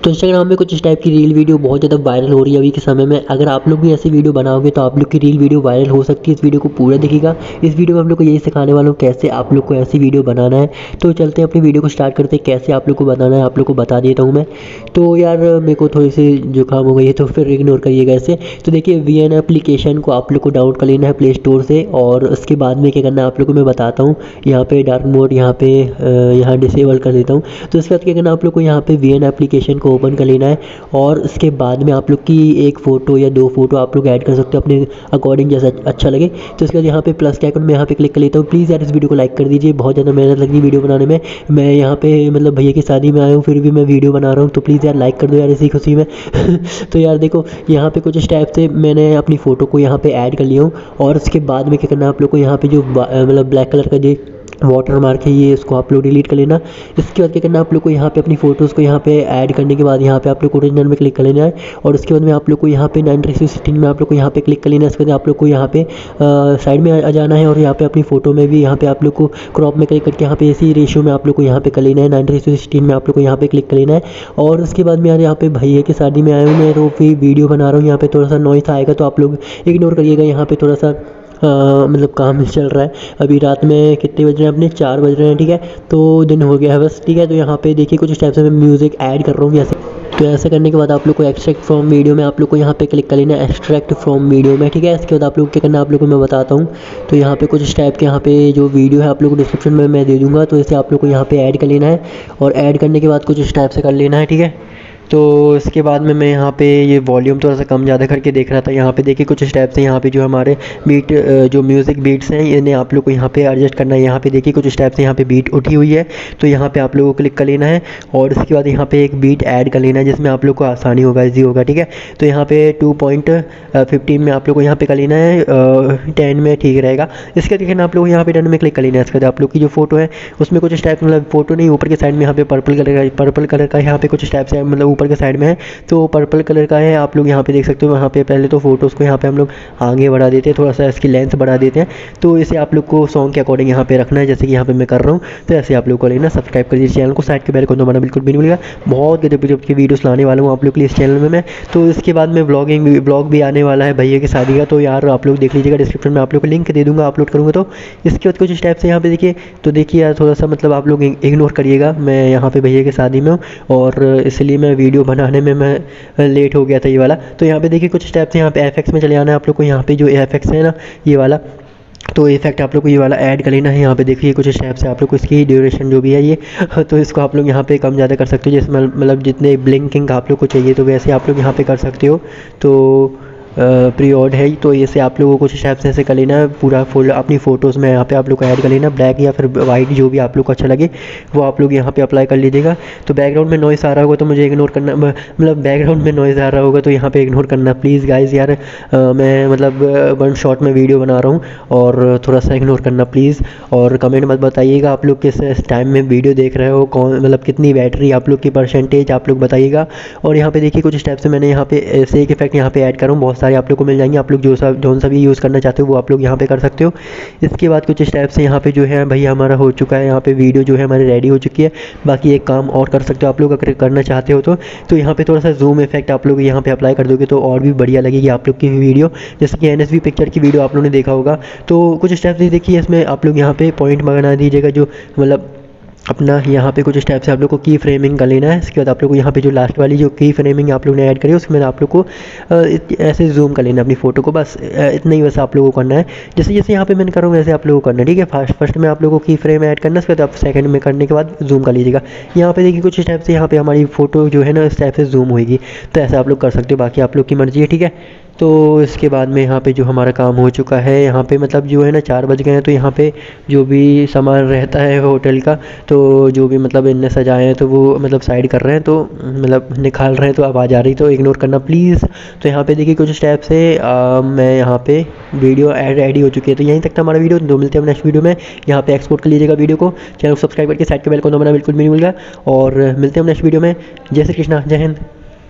तो इंस्टाग्राम में कुछ इस टाइप की रील वीडियो बहुत ज़्यादा वायरल हो रही है अभी के समय में। अगर आप लोग भी ऐसी वीडियो बनाओगे तो आप लोग की रील वीडियो वायरल हो सकती है। इस वीडियो को पूरा देखिएगा। इस वीडियो में हम लोग को यही सिखाने वाला हूँ कैसे आप लोग को ऐसी वीडियो बनाना है। तो चलते हैं अपनी वीडियो को स्टार्ट करते हैं। कैसे आप लोग को बनाना है आप लोग को बता देता हूँ मैं। तो यार मेरे को थोड़ी सी जुकाम हो गई है तो फिर इग्नोर करिएगा ऐसे। तो देखिए वीएन एप्लीकेशन को आप लोग को डाउनलोड कर लेना है प्ले स्टोर से, और उसके बाद में क्या करना है आप लोग को मैं बताता हूँ। यहाँ पे डार्क मोड यहाँ डिसेबल कर देता हूँ। तो इसके बाद क्या करना है आप लोग को यहाँ पे वीएन एप्लीकेशन को ओपन कर लेना है, और उसके बाद में आप लोग की एक फ़ोटो या 2 फ़ोटो आप लोग ऐड कर सकते हो अपने अकॉर्डिंग जैसा अच्छा लगे। तो इसके बाद यहाँ पे प्लस के आइकन में यहाँ पे क्लिक कर लेता हूँ। प्लीज़ यार इस वीडियो को लाइक कर दीजिए, बहुत ज़्यादा मेहनत लगी वीडियो बनाने में। मैं यहाँ पे मतलब भैया की शादी में आया हूँ फिर भी मैं वीडियो बना रहा हूँ, तो प्लीज़ यार लाइक कर दो यार इसी खुशी में। तो यार देखो यहाँ पे कुछ इस टाइप से मैंने अपनी फ़ोटो को यहाँ पे ऐड कर लिया हूँ, और उसके बाद में क्या करना है आप लोग को यहाँ पे जो मतलब ब्लैक कलर का जो वाटर मार्क है ये इसको आप लोग डिलीट कर लेना। इसके बाद क्या करना है आप लोग को यहाँ पे अपनी फ़ोटोज़ को यहाँ पे ऐड करने के बाद यहाँ पे आप लोग को ओरिजिनल में क्लिक कर लेना है, और उसके बाद में आप लोग को यहाँ पे 9:16 में आप लोग को यहाँ पे क्लिक कर लेना है। इसके बाद आप लोग को यहाँ पे साइड में आ जाना है, और यहाँ पे अपनी फ़ोटो में भी यहाँ पे आप लोग को क्रॉप में क्लिक करके यहाँ पे इसी रेशियो में आप लोग को यहाँ पे कर लेना है। 9:16 में आप लोग को यहाँ पे क्लिक कर लेना है। और उसके बाद में यार यहाँ पे भैया की शादी में आया हूँ मैं, तो फिर वीडियो बना रहा हूँ। यहाँ पे थोड़ा सा नॉइस आएगा तो आप लोग इग्नोर करिएगा। यहाँ पे थोड़ा सा मतलब काम चल रहा है। अभी रात में कितने बज रहे हैं अपने 4 बज रहे हैं, ठीक है। तो दिन हो गया है बस, ठीक है। तो यहाँ पे देखिए कुछ इस टाइप से मैं म्यूज़िक ऐड कर रहा हूँ ऐसे। तो ऐसा करने के बाद आप लोग को एक्सट्रैक्ट फ्रॉम वीडियो में आप लोग को यहाँ पे क्लिक कर लेना है, एक्सट्रैक्ट फ्रॉम वीडियो में, ठीक है। इसके बाद आप लोग क्या करना है आप लोग को मैं बताता हूँ। तो यहाँ पे कुछ इस टाइप के यहाँ पे जो वीडियो है आप लोग को डिस्क्रिप्शन में मैं दे दूँगा, तो इसे आप लोग को यहाँ पे ऐड कर लेना है, और ऐड करने के बाद कुछ इस टाइप से कर लेना है, ठीक है। तो इसके बाद में मैं यहाँ पे ये वॉल्यूम थोड़ा सा कम ज़्यादा करके देख रहा था। यहाँ पे देखिए कुछ स्टेप से यहाँ पे जो हमारे बीट जो म्यूज़िक बीट्स हैं इन्हें आप लोग को यहाँ पे एडजस्ट करना है। यहाँ पे देखिए कुछ स्टेप से यहाँ पे बीट उठी हुई है, तो यहाँ पे आप लोगों को क्लिक कर लेना है, और इसके बाद यहाँ पे एक बीट ऐड कर लेना है जिसमें आप लोग को आसानी होगा, ईजी होगा, ठीक है। तो यहाँ पे 2.15 में आप लोग को यहाँ पे कर लेना है, 10 में ठीक रहेगा। इसके बाद आप लोग यहाँ पे डन में क्लिक कर लेना है। इसके बाद आप लोग की जो फोटो है उसमें कुछ स्टेप मतलब फोटो नहीं, ऊपर के साइड में यहाँ पे पर्पल कलर का यहाँ पे कुछ स्टेप है, मतलब ऊपर के साइड में है तो पर्पल कलर का है। आप लोग यहाँ पे देख सकते हो। वहाँ पे पहले तो फोटोज़ को यहाँ पे हम लोग आगे बढ़ा देते हैं, थोड़ा सा इसकी लेंथ बढ़ा देते हैं। तो इसे आप लोग को सॉन्ग के अकॉर्डिंग यहाँ पे रखना है, जैसे कि यहाँ पे मैं कर रहा हूँ। तो ऐसे आप लोग को लेना, सब्सक्राइब कर दीजिए चैनल को, साइड के बेल को दबाना बिल्कुल भी नहीं भूलिएगा। बहुत गजब की वीडियोस लाने वाला हूँ आप लोग के लिए इस चैनल में मैं। तो इसके बाद में ब्लॉग भी आने वाला है भैया की शादी का, तो यार आप लोग देख लीजिएगा, डिस्क्रिप्शन में आप लोग को लिंक दे दूँगा अपलोड करूँगा। तो इसके बाद कुछ स्टेप से यहाँ पे देखिए, तो देखिए यार थोड़ा सा मतलब आप लोग इग्नोर करिएगा। मैं यहाँ पे भैया की शादी में हूँ और इसलिए मैं वीडियो बनाने में मैं लेट हो गया था ये वाला। तो यहाँ पे देखिए कुछ स्टेप्स यहाँ पे एफएक्स में चले आना है आप लोग को। यहाँ पे जो एफएक्स है ना ये वाला, तो इफेक्ट आप लोग को ये वाला ऐड कर लेना है। यहाँ पे देखिए कुछ स्टेप्स है आप लोग को, इसकी ड्यूरेशन जो भी है ये, तो इसको आप लोग यहाँ पे कम ज़्यादा कर सकते हो, जैसे मतलब जितने ब्लिंकिंग आप लोग को चाहिए तो वैसे आप लोग यहाँ पे कर सकते हो। तो प्रीऑर्ड है तो इसे आप लोगों को कुछ स्टेप्स ऐसे कर लेना है। पूरा फुल अपनी फ़ोटोज़ में यहाँ पे आप लोग को ऐड कर लेना, ब्लैक या फिर वाइट जो भी आप लोग को अच्छा लगे वो आप लोग यहाँ पे अप्लाई कर लीजिएगा। तो बैकग्राउंड में नॉइस आ रहा होगा तो मुझे इग्नोर करना, मतलब बैकग्राउंड में नॉइस आ रहा होगा तो यहाँ पे इग्नोर करना प्लीज़ गाइज़। यार मैं मतलब 1 शॉट में वीडियो बना रहा हूँ और थोड़ा सा इग्नोर करना प्लीज़। और कमेंट मत बताइएगा आप लोग किस टाइम में वीडियो देख रहे हो, कौन मतलब कितनी बैटरी आप लोग की परसेंटेज आप लोग बताइएगा। और यहाँ पे देखिए कुछ स्टेप से मैंने यहाँ पे ऐसे एक इफेक्ट यहाँ पे ऐड करूँ, बहुत सारे आप लोग को मिल जाएंगे। आप लोग जौन सा भी यूज़ करना चाहते हो वो आप लोग यहाँ पे कर सकते हो। इसके बाद कुछ स्टेप से यहाँ पे जो है भैया हमारा हो चुका है, यहाँ पे वीडियो जो है हमारी रेडी हो चुकी है। बाकी एक काम और कर सकते हो आप लोग अगर करना चाहते हो तो यहाँ पे थोड़ा सा जूम इफेक्ट आप लोग यहाँ पे अप्लाई कर दोगे तो और भी बढ़िया लगेगी आप लोग की वीडियो, जैसे कि एनएसवी पिक्चर की वीडियो आप लोगों ने देखा होगा। तो कुछ स्टेप्स देखिए इसमें आप लोग यहाँ पे पॉइंट बना दीजिएगा, जो मतलब अपना यहाँ पे कुछ स्टेप से आप लोग को की फ्रेमिंग कर लेना है। इसके बाद आप लोग को यहाँ पे जो लास्ट वाली जो की फ्रेमिंग आप लोग ने ऐड करी है उसमें आप लोग को ऐसे जूम कर लेना अपनी फ़ोटो को, बस इतना ही बस आप लोगों को करना है। जैसे जैसे यहाँ पे मैंने करूँ वैसे आप लोगों को करना है, ठीक है। फर्स्ट में आप लोगों को की फ्रेम ऐड करना, उसके बाद आप सेकंड में करने के बाद जूम कर लीजिएगा। यहाँ पे देखिए कुछ स्टेप से यहाँ पे हमारी फ़ोटो जो है ना इस टाइप से जूम होगी, तो ऐसा आप लोग कर सकते हो, बाकी आप लोग की मर्ज़ी है, ठीक है। तो इसके बाद में यहाँ पे जो हमारा काम हो चुका है, यहाँ पे मतलब जो है ना 4 बज गए हैं, तो यहाँ पे जो भी सामान रहता है होटल का, तो जो भी मतलब इनने सजाए हैं तो वो मतलब साइड कर रहे हैं, तो मतलब निकाल रहे हैं, तो आवाज़ आ रही तो इग्नोर करना प्लीज़। तो यहाँ पे देखिए कुछ स्टेप से मैं यहाँ पे वीडियो रेडी हो चुकी है। तो यहीं तक था हमारा वीडियो, तो मिलते हैं नेक्स्ट वीडियो में। यहाँ पे एक्सपोर्ट कर लीजिएगा वीडियो को, चैनल को सब्सक्राइब करके साइड के बेल को दबाना बिल्कुल भी नहीं भूलिएगा, और मिलते हैं नेक्स्ट वीडियो में। जय श्री कृष्णा, जय हिंद।